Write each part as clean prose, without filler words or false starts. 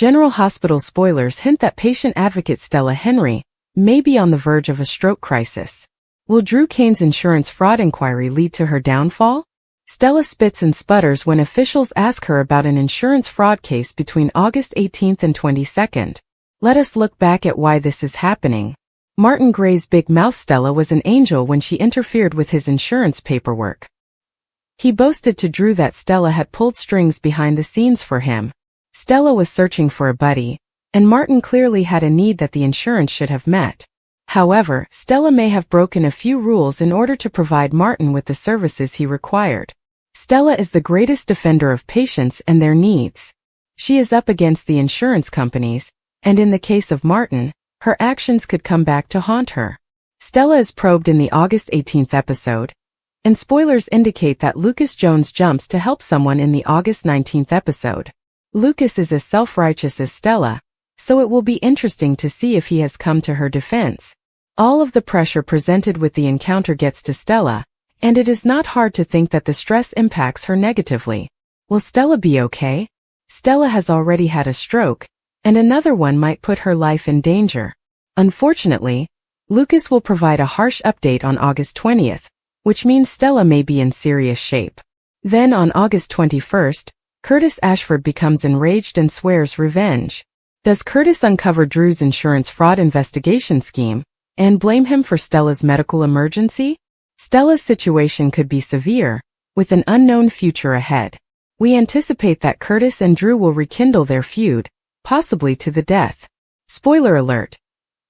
General Hospital spoilers hint that patient advocate Stella Henry may be on the verge of a stroke crisis. Will Drew Kane's insurance fraud inquiry lead to her downfall? Stella spits and sputters when officials ask her about an insurance fraud case between August 18th and 22nd. Let us look back at why this is happening. Martin Gray's big mouth Stella was an angel when she interfered with his insurance paperwork. He boasted to Drew that Stella had pulled strings behind the scenes for him. Stella was searching for a buddy, and Martin clearly had a need that the insurance should have met. However, Stella may have broken a few rules in order to provide Martin with the services he required. Stella is the greatest defender of patients and their needs. She is up against the insurance companies, and in the case of Martin, her actions could come back to haunt her. Stella is probed in the August 18th episode, and spoilers indicate that Lucas Jones jumps to help someone in the August 19th episode. Lucas is as self-righteous as Stella, so it will be interesting to see if he has come to her defense. All of the pressure presented with the encounter gets to Stella, and it is not hard to think that the stress impacts her negatively. Will Stella be okay? Stella has already had a stroke, and another one might put her life in danger. Unfortunately, Lucas will provide a harsh update on August 20th, which means Stella may be in serious shape. Then on August 21st, Curtis Ashford becomes enraged and swears revenge. Does Curtis uncover Drew's insurance fraud investigation scheme and blame him for Stella's medical emergency? Stella's situation could be severe, with an unknown future ahead. We anticipate that Curtis and Drew will rekindle their feud, possibly to the death. Spoiler alert.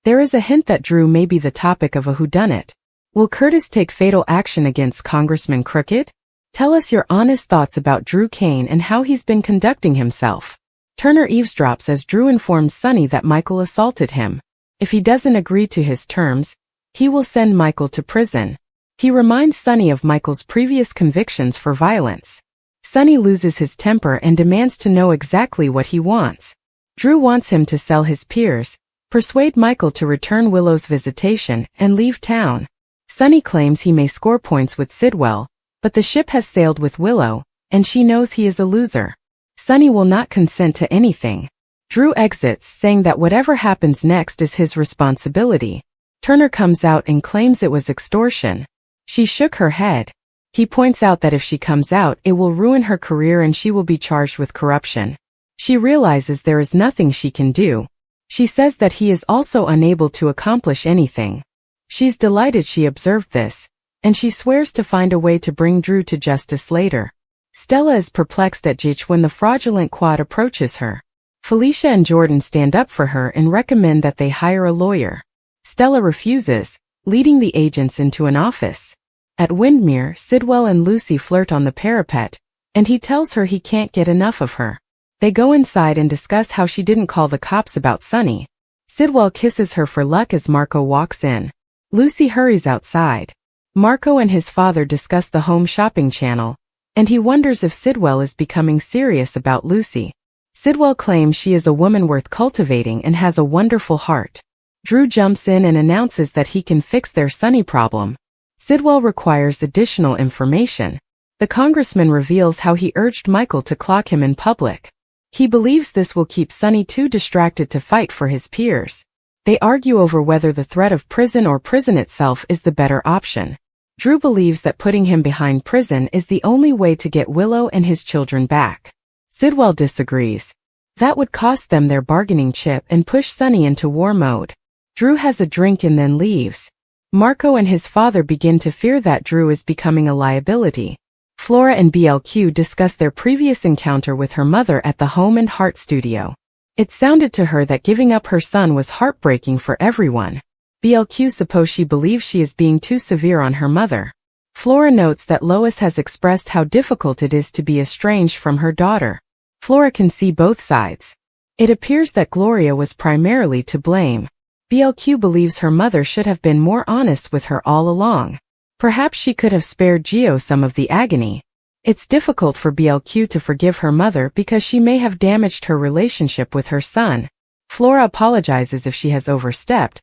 There is a hint that Drew may be the topic of a whodunit. Will Curtis take fatal action against Congressman Crooked? Tell us your honest thoughts about Drew Kane and how he's been conducting himself. Turner eavesdrops as Drew informs Sonny that Michael assaulted him. If he doesn't agree to his terms, he will send Michael to prison. He reminds Sonny of Michael's previous convictions for violence. Sonny loses his temper and demands to know exactly what he wants. Drew wants him to sell his peers, persuade Michael to return Willow's visitation, and leave town. Sonny claims he may score points with Sidwell, but the ship has sailed with Willow, and she knows he is a loser. Sonny will not consent to anything. Drew exits, saying that whatever happens next is his responsibility. Turner comes out and claims it was extortion. She shook her head. He points out that if she comes out, it will ruin her career and she will be charged with corruption. She realizes there is nothing she can do. She says that he is also unable to accomplish anything. She's delighted she observed this, and she swears to find a way to bring Drew to justice later. Stella is perplexed at Jitch when the fraudulent quad approaches her. Felicia and Jordan stand up for her and recommend that they hire a lawyer. Stella refuses, leading the agents into an office. At Windmere, Sidwell and Lucy flirt on the parapet, and he tells her he can't get enough of her. They go inside and discuss how she didn't call the cops about Sonny. Sidwell kisses her for luck as Marco walks in. Lucy hurries outside. Marco and his father discuss the home shopping channel, and he wonders if Sidwell is becoming serious about Lucy. Sidwell claims she is a woman worth cultivating and has a wonderful heart. Drew jumps in and announces that he can fix their Sonny problem. Sidwell requires additional information. The congressman reveals how he urged Michael to clock him in public. He believes this will keep Sonny too distracted to fight for his peers. They argue over whether the threat of prison or prison itself is the better option. Drew believes that putting him behind prison is the only way to get Willow and his children back. Sidwell disagrees. That would cost them their bargaining chip and push Sonny into war mode. Drew has a drink and then leaves. Marco and his father begin to fear that Drew is becoming a liability. Flora and BLQ discuss their previous encounter with her mother at the Home and Heart studio. It sounded to her that giving up her son was heartbreaking for everyone. BLQ suppose she believes she is being too severe on her mother. Flora notes that Lois has expressed how difficult it is to be estranged from her daughter. Flora can see both sides. It appears that Gloria was primarily to blame. BLQ believes her mother should have been more honest with her all along. Perhaps she could have spared Gio some of the agony. It's difficult for BLQ to forgive her mother because she may have damaged her relationship with her son. Flora apologizes if she has overstepped,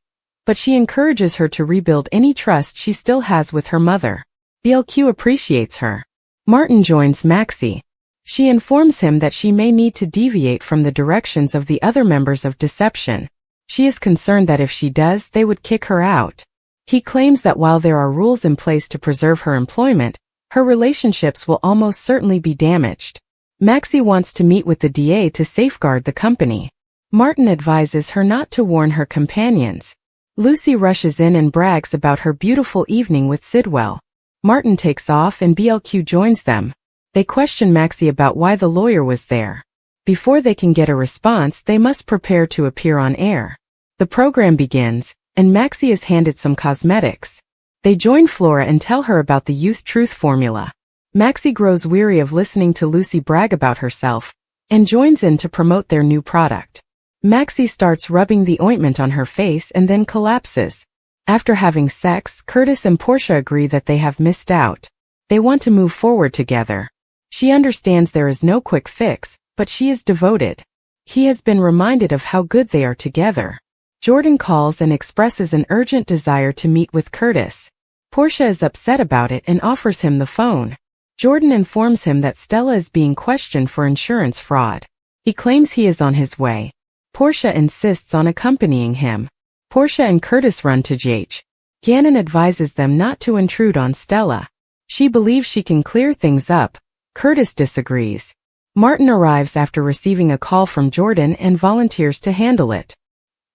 but she encourages her to rebuild any trust she still has with her mother. BLQ appreciates her. Martin joins Maxie. She informs him that she may need to deviate from the directions of the other members of Deception. She is concerned that if she does, they would kick her out. He claims that while there are rules in place to preserve her employment, her relationships will almost certainly be damaged. Maxie wants to meet with the DA to safeguard the company. Martin advises her not to warn her companions. Lucy rushes in and brags about her beautiful evening with Sidwell. Martin takes off and BLQ joins them. They question Maxie about why the lawyer was there. Before they can get a response, they must prepare to appear on air. The program begins, and Maxie is handed some cosmetics. They join Flora and tell her about the Youth Truth formula. Maxie grows weary of listening to Lucy brag about herself, and joins in to promote their new product. Maxie starts rubbing the ointment on her face and then collapses. After having sex, Curtis and Portia agree that they have missed out. They want to move forward together. She understands there is no quick fix, but she is devoted. He has been reminded of how good they are together. Jordan calls and expresses an urgent desire to meet with Curtis. Portia is upset about it and offers him the phone. Jordan informs him that Stella is being questioned for insurance fraud. He claims he is on his way. Portia insists on accompanying him. Portia and Curtis run to JH. Gannon advises them not to intrude on Stella. She believes she can clear things up. Curtis disagrees. Martin arrives after receiving a call from Jordan and volunteers to handle it.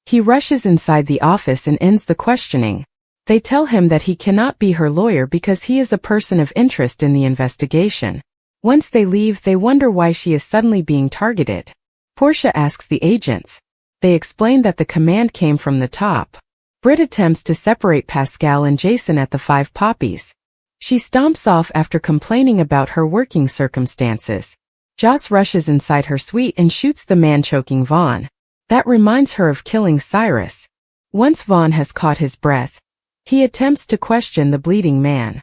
He rushes inside the office and ends the questioning. They tell him that he cannot be her lawyer because he is a person of interest in the investigation. Once they leave, they wonder why she is suddenly being targeted. Portia asks the agents. They explain that the command came from the top. Britt attempts to separate Pascal and Jason at the Five Poppies. She stomps off after complaining about her working circumstances. Joss rushes inside her suite and shoots the man choking Vaughn. That reminds her of killing Cyrus. Once Vaughn has caught his breath, he attempts to question the bleeding man.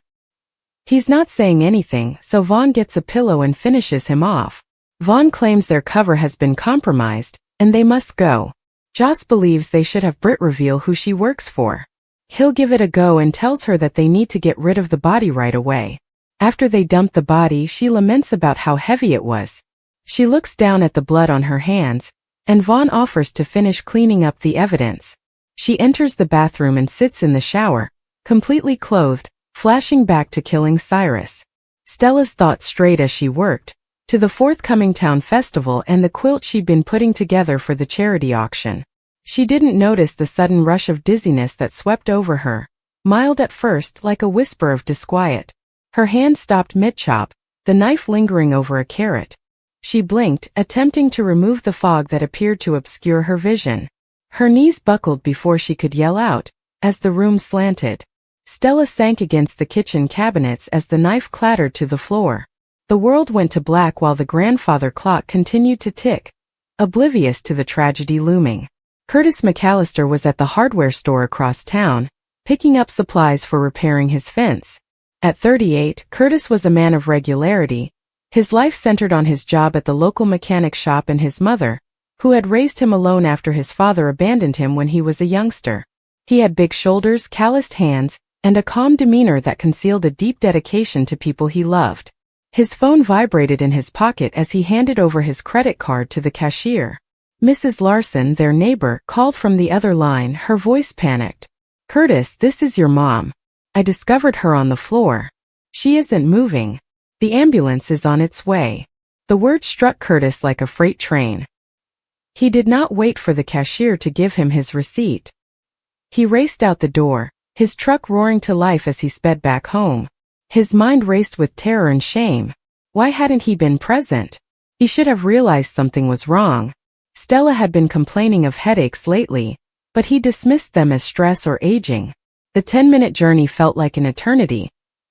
He's not saying anything, so Vaughn gets a pillow and finishes him off. Vaughn claims their cover has been compromised, and they must go. Joss believes they should have Britt reveal who she works for. He'll give it a go and tells her that they need to get rid of the body right away. After they dump the body, she laments about how heavy it was. She looks down at the blood on her hands, and Vaughn offers to finish cleaning up the evidence. She enters the bathroom and sits in the shower, completely clothed, flashing back to killing Cyrus. Stella's thoughts strayed as she worked to the forthcoming town festival and the quilt she'd been putting together for the charity auction. She didn't notice the sudden rush of dizziness that swept over her, mild at first like a whisper of disquiet. Her hand stopped mid-chop, the knife lingering over a carrot. She blinked, attempting to remove the fog that appeared to obscure her vision. Her knees buckled before she could yell out, as the room slanted. Stella sank against the kitchen cabinets as the knife clattered to the floor. The world went to black while the grandfather clock continued to tick, oblivious to the tragedy looming. Curtis McAllister was at the hardware store across town, picking up supplies for repairing his fence. At 38, Curtis was a man of regularity. His life centered on his job at the local mechanic shop and his mother, who had raised him alone after his father abandoned him when he was a youngster. He had big shoulders, calloused hands, and a calm demeanor that concealed a deep dedication to people he loved. His phone vibrated in his pocket as he handed over his credit card to the cashier. Mrs. Larson, their neighbor, called from the other line, her voice panicked. "Curtis, this is your mom. I discovered her on the floor. She isn't moving. The ambulance is on its way." The word struck Curtis like a freight train. He did not wait for the cashier to give him his receipt. He raced out the door, his truck roaring to life as he sped back home. His mind raced with terror and shame. Why hadn't he been present? He should have realized something was wrong. Stella had been complaining of headaches lately, but he dismissed them as stress or aging. The 10-minute journey felt like an eternity,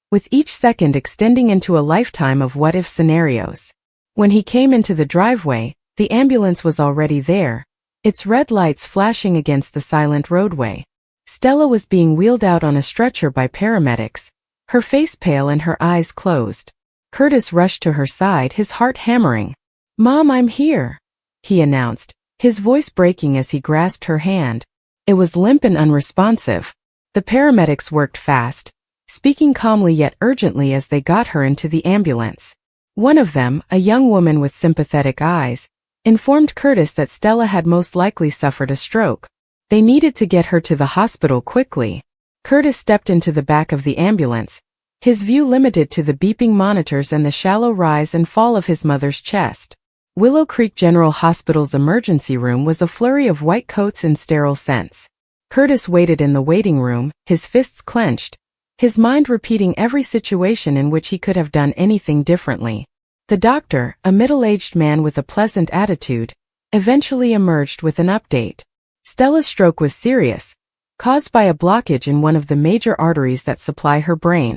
with each second extending into a lifetime of what-if scenarios. When he came into the driveway, the ambulance was already there, its red lights flashing against the silent roadway. Stella was being wheeled out on a stretcher by paramedics, her face pale and her eyes closed. Curtis rushed to her side, his heart hammering. "Mom, I'm here," he announced, his voice breaking as he grasped her hand. It was limp and unresponsive. The paramedics worked fast, speaking calmly yet urgently as they got her into the ambulance. One of them, a young woman with sympathetic eyes, informed Curtis that Stella had most likely suffered a stroke. They needed to get her to the hospital quickly. Curtis stepped into the back of the ambulance, his view limited to the beeping monitors and the shallow rise and fall of his mother's chest. Willow Creek General Hospital's emergency room was a flurry of white coats and sterile scents. Curtis waited in the waiting room, his fists clenched, his mind repeating every situation in which he could have done anything differently. The doctor, a middle-aged man with a pleasant attitude, eventually emerged with an update. Stella's stroke was serious, caused by a blockage in one of the major arteries that supply her brain.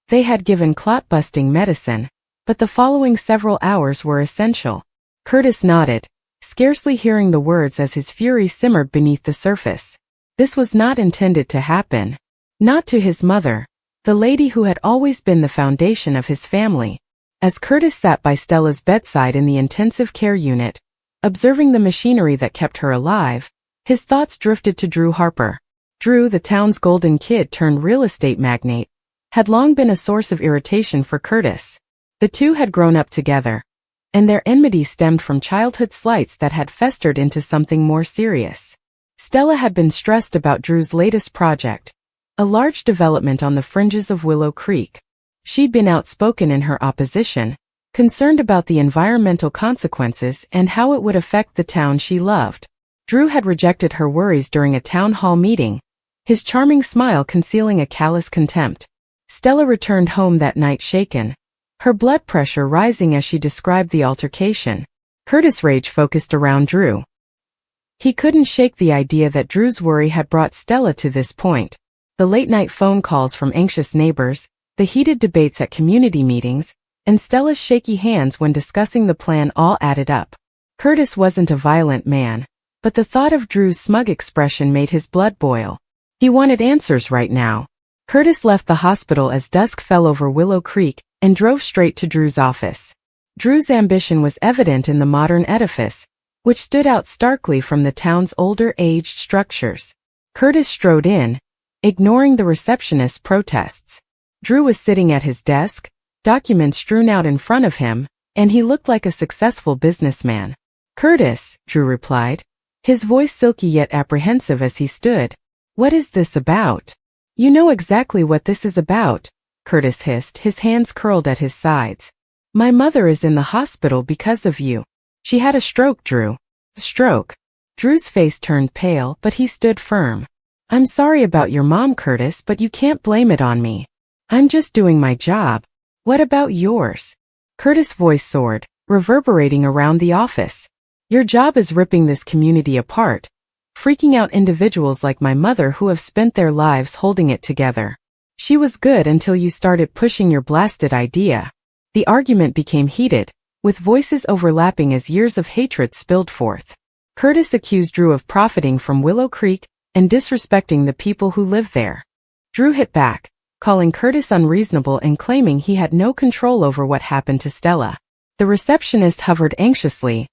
They had given clot-busting medicine, but the following several hours were essential. Curtis nodded, scarcely hearing the words as his fury simmered beneath the surface. This was not intended to happen. Not to his mother, the lady who had always been the foundation of his family. As Curtis sat by Stella's bedside in the intensive care unit, observing the machinery that kept her alive, his thoughts drifted to Drew Harper. Drew, the town's golden kid turned real estate magnate, had long been a source of irritation for Curtis. The two had grown up together, and their enmity stemmed from childhood slights that had festered into something more serious. Stella had been stressed about Drew's latest project, a large development on the fringes of Willow Creek. She'd been outspoken in her opposition, concerned about the environmental consequences and how it would affect the town she loved. Drew had rejected her worries during a town hall meeting, his charming smile concealing a callous contempt. Stella returned home that night shaken, her blood pressure rising as she described the altercation. Curtis' rage focused around Drew. He couldn't shake the idea that Drew's worry had brought Stella to this point. The late-night phone calls from anxious neighbors, the heated debates at community meetings, and Stella's shaky hands when discussing the plan all added up. Curtis wasn't a violent man, but the thought of Drew's smug expression made his blood boil. He wanted answers right now. Curtis left the hospital as dusk fell over Willow Creek and drove straight to Drew's office. Drew's ambition was evident in the modern edifice, which stood out starkly from the town's older aged structures. Curtis strode in, ignoring the receptionist's protests. Drew was sitting at his desk, documents strewn out in front of him, and he looked like a successful businessman. "Curtis," Drew replied, his voice silky yet apprehensive as he stood. "What is this about?" "You know exactly what this is about," Curtis hissed, his hands curled at his sides. "My mother is in the hospital because of you. She had a stroke, Drew." "Stroke?" Drew's face turned pale, but he stood firm. "I'm sorry about your mom, Curtis, but you can't blame it on me. I'm just doing my job. What about yours?" Curtis' voice soared, reverberating around the office. "Your job is ripping this community apart, freaking out individuals like my mother who have spent their lives holding it together. She was good until you started pushing your blasted idea." The argument became heated, with voices overlapping as years of hatred spilled forth. Curtis accused Drew of profiting from Willow Creek and disrespecting the people who live there. Drew hit back, calling Curtis unreasonable and claiming he had no control over what happened to Stella. The receptionist hovered anxiously,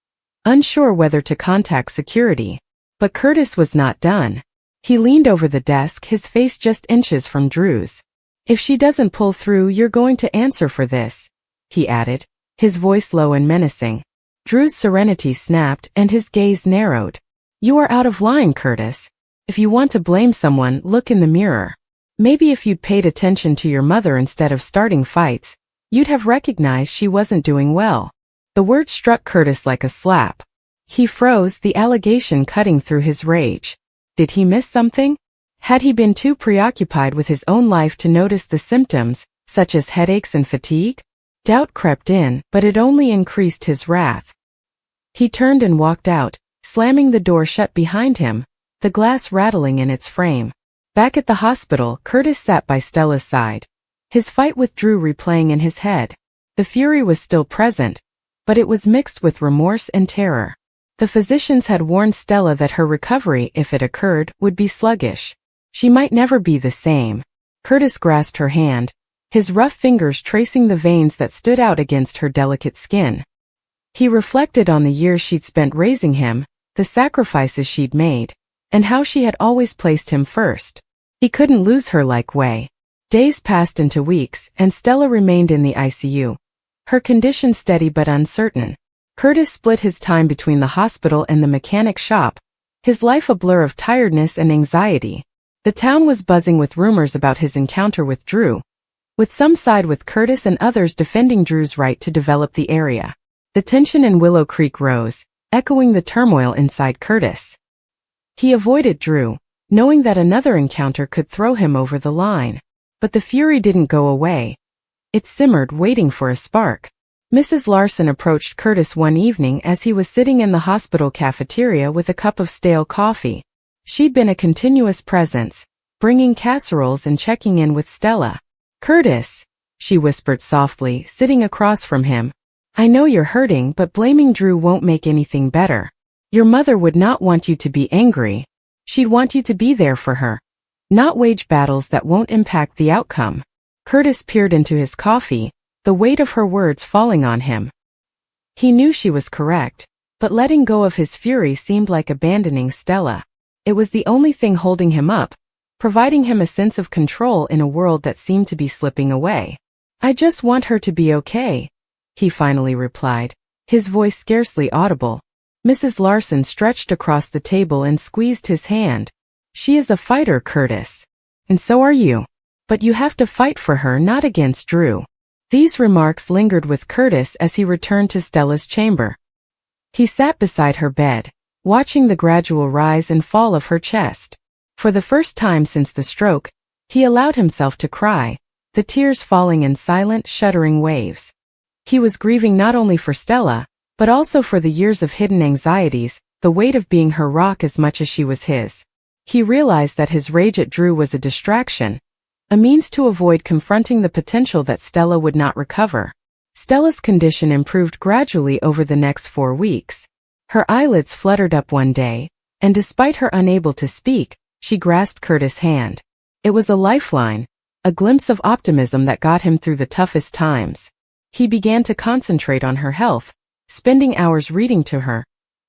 unsure whether to contact security. But Curtis was not done. He leaned over the desk, his face just inches from Drew's. "If she doesn't pull through, you're going to answer for this," he added, his voice low and menacing. Drew's serenity snapped and his gaze narrowed. "You are out of line, Curtis. If you want to blame someone, look in the mirror. Maybe if you'd paid attention to your mother instead of starting fights, you'd have recognized she wasn't doing well." The word struck Curtis like a slap. He froze, the allegation cutting through his rage. Did he miss something? Had he been too preoccupied with his own life to notice the symptoms, such as headaches and fatigue? Doubt crept in, but it only increased his wrath. He turned and walked out, slamming the door shut behind him, the glass rattling in its frame. Back at the hospital, Curtis sat by Stella's side, his fight with Drew replaying in his head. The fury was still present, but it was mixed with remorse and terror. The physicians had warned Stella that her recovery, if it occurred, would be sluggish. She might never be the same. Curtis grasped her hand, his rough fingers tracing the veins that stood out against her delicate skin. He reflected on the years she'd spent raising him, the sacrifices she'd made, and how she had always placed him first. He couldn't lose her like way. Days passed into weeks, and Stella remained in the ICU, her condition steady but uncertain. Curtis split his time between the hospital and the mechanic shop, his life a blur of tiredness and anxiety. The town was buzzing with rumors about his encounter with Drew, with some side with Curtis and others defending Drew's right to develop the area. The tension in Willow Creek rose, echoing the turmoil inside Curtis. He avoided Drew, knowing that another encounter could throw him over the line. But the fury didn't go away. It simmered, waiting for a spark. Mrs. Larson approached Curtis one evening as he was sitting in the hospital cafeteria with a cup of stale coffee. She'd been a continuous presence, bringing casseroles and checking in with Stella. "Curtis," she whispered softly, sitting across from him, "I know you're hurting, but blaming Drew won't make anything better. Your mother would not want you to be angry. She'd want you to be there for her, not wage battles that won't impact the outcome." Curtis peered into his coffee, the weight of her words falling on him. He knew she was correct, but letting go of his fury seemed like abandoning Stella. It was the only thing holding him up, providing him a sense of control in a world that seemed to be slipping away. "I just want her to be okay," he finally replied, his voice scarcely audible. Mrs. Larson stretched across the table and squeezed his hand. "She is a fighter, Curtis. And so are you. But you have to fight for her, not against Drew." These remarks lingered with Curtis as he returned to Stella's chamber. He sat beside her bed, watching the gradual rise and fall of her chest. For the first time since the stroke, he allowed himself to cry, the tears falling in silent, shuddering waves. He was grieving not only for Stella, but also for the years of hidden anxieties, the weight of being her rock as much as she was his. He realized that his rage at Drew was a distraction, a means to avoid confronting the potential that Stella would not recover. Stella's condition improved gradually over the next 4 weeks. Her eyelids fluttered up one day, and despite her unable to speak, she grasped Curtis' hand. It was a lifeline, a glimpse of optimism that got him through the toughest times. He began to concentrate on her health, spending hours reading to her,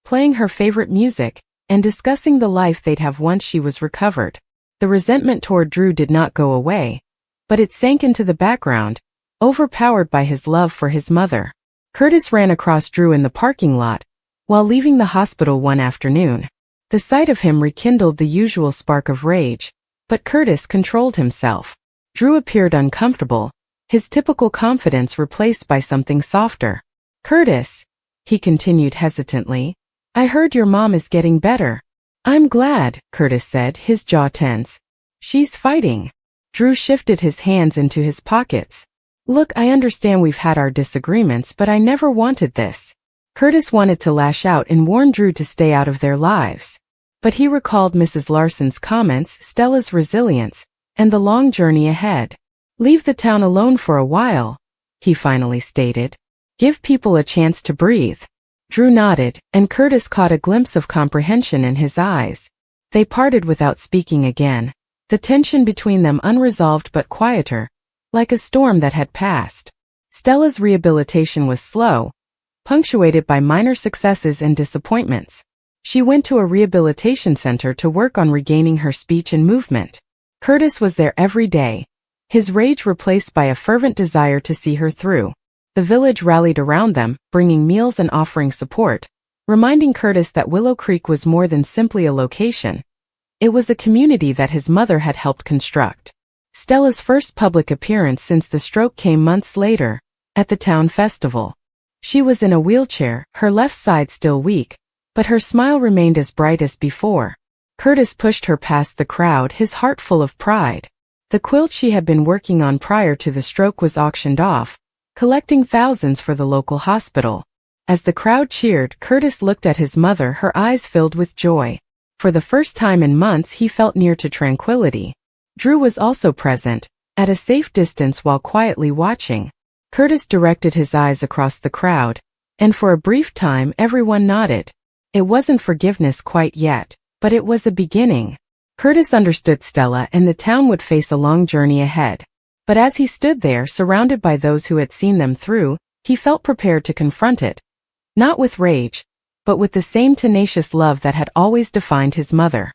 playing her favorite music, and discussing the life they'd have once she was recovered. The resentment toward Drew did not go away, but it sank into the background, overpowered by his love for his mother. Curtis ran across Drew in the parking lot, while leaving the hospital one afternoon. The sight of him rekindled the usual spark of rage, but Curtis controlled himself. Drew appeared uncomfortable, his typical confidence replaced by something softer. "Curtis," he continued hesitantly, "I heard your mom is getting better." "I'm glad," Curtis said, his jaw tense. "She's fighting." Drew shifted his hands into his pockets. "Look, I understand we've had our disagreements, but I never wanted this." Curtis wanted to lash out and warn Drew to stay out of their lives. But he recalled Mrs. Larson's comments, Stella's resilience, and the long journey ahead. "Leave the town alone for a while," he finally stated. "Give people a chance to breathe." Drew nodded, and Curtis caught a glimpse of comprehension in his eyes. They parted without speaking again, the tension between them unresolved but quieter, like a storm that had passed. Stella's rehabilitation was slow, punctuated by minor successes and disappointments. She went to a rehabilitation center to work on regaining her speech and movement. Curtis was there every day, his rage replaced by a fervent desire to see her through. The village rallied around them, bringing meals and offering support, reminding Curtis that Willow Creek was more than simply a location. It was a community that his mother had helped construct. Stella's first public appearance since the stroke came months later, at the town festival. She was in a wheelchair, her left side still weak, but her smile remained as bright as before. Curtis pushed her past the crowd, his heart full of pride. The quilt she had been working on prior to the stroke was auctioned off, collecting thousands for the local hospital. As the crowd cheered, Curtis looked at his mother, her eyes filled with joy. For the first time in months, he felt near to tranquility. Drew was also present, at a safe distance while quietly watching. Curtis directed his eyes across the crowd, and for a brief time everyone nodded. It wasn't forgiveness quite yet, but it was a beginning. Curtis understood Stella and the town would face a long journey ahead. But as he stood there, surrounded by those who had seen them through, he felt prepared to confront it. Not with rage, but with the same tenacious love that had always defined his mother.